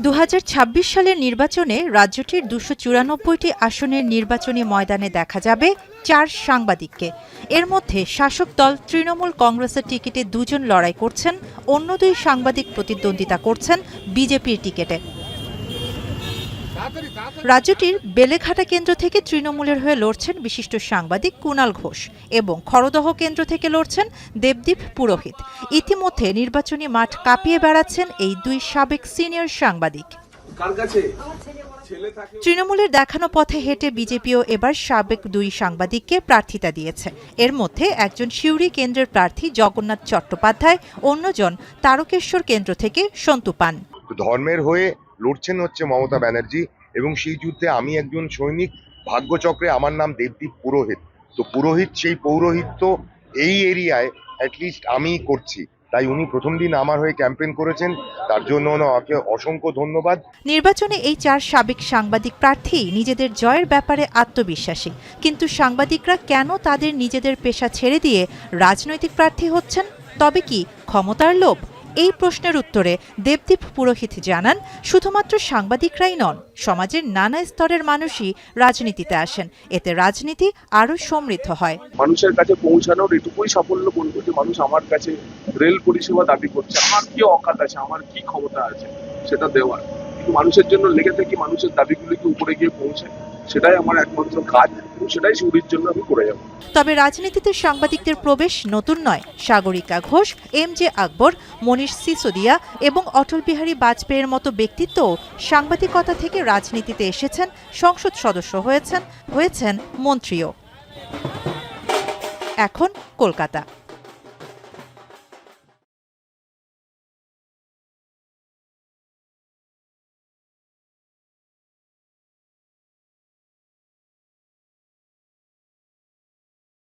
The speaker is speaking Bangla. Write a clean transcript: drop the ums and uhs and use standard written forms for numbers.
2026 সালের নির্বাচনে রাজ্যটির 294টি আসনের নির্বাচনী ময়দানে দেখা যাবে 4 সাংবাদিককে। এর মধ্যে শাসক দল তৃণমূল কংগ্রেসের টিকিটে 2 জন লড়াই করছেন, অন্য 2 সাংবাদিক প্রতিদ্বন্দ্বিতা করছেন বিজেপির টিকিটে। রাজ্যটির বেলেঘাটা কেন্দ্র থেকে তৃণমূলের হয়ে লড়ছেন বিশিষ্ট সাংবাদিক কুণাল ঘোষ এবং খড়দহ কেন্দ্র থেকে লড়ছেন দেবদীপ পুরোহিত। ইতিমধ্যে নির্বাচনী মাঠ কাঁপিয়ে বেড়াচ্ছেন এই 2 সাবেক সিনিয়র সাংবাদিক। তৃণমূলের দেখানো পথে হেঁটে বিজেপিও এবার সাবেক 2 সাংবাদিককে প্রার্থিতা দিয়েছে। এর মধ্যে একজন সিউড়ি কেন্দ্রের প্রার্থী জগন্নাথ চট্টোপাধ্যায়, অন্যজন তারকেশ্বর কেন্দ্র থেকে সন্তু পান। ধর্মের হয়ে লড়ছেন হচ্ছে মমতা ব্যানার্জি এবং সেই যুদ্ধে আমি একজন সৈনিক। ভাগ্যচক্রে আমার নাম দেবদীপ পুরোহিত। তো পুরোহিত সেই পৌরোহিত্য এই এরিয়ায় অ্যাটলিস্ট আমি করছি, তাই উনি প্রথম দিন আমার হয়ে ক্যাম্পেইন করেছেন, তার জন্য ওনাকে অসংখ্য ধন্যবাদ। নির্বাচনে এই 4 সাবেক সাংবাদিক প্রার্থী নিজেদের জয়ের ব্যাপারে আত্মবিশ্বাসী, কিন্তু সাংবাদিকরা কেন তাদের নিজেদের পেশা ছেড়ে দিয়ে রাজনৈতিক প্রার্থী হচ্ছেন? তবে কি ক্ষমতার লোভ? এই প্রশ্নের উত্তরে দেবদীপ পুরোহিত জানান, শুধুমাত্র সাংবাদিকরাই নন, সমাজের নানা স্তরের মানুষই রাজনীতিতে আসেন। এতে রাজনীতি আরো সমৃদ্ধ হয়। মানুষের কাছে পৌঁছানোর এটুকুই সাফল্য বলবো যে মানুষ আমার কাছে রেল পরিষেবা দাবি করছে। আমার কি অকাত আছে, আমার কি ক্ষমতা আছে সেটা দেওয়ার, কিন্তু মানুষের জন্য লেগে থাকি, মানুষের দাবিগুলিকে উপরে গিয়ে পৌঁছে, সেটাই আমার একমাত্র কাজ এবং সেটাই সুবিধার জন্য আমি করে যাব। তবে রাজনীতিতে সাংবাদিকদের প্রবেশ নতুন নয়। সাগরিকা ঘোষ, এম.জে. আকবর, মনীষ সিসোদিয়া এবং অটল বিহারী বাজপেয়ীর মতো ব্যক্তিত্বও সাংবাদিকতা থেকে রাজনীতিতে এসেছেন, সংসদ সদস্য হয়েছেন মন্ত্রীও। এখন কলকাতা।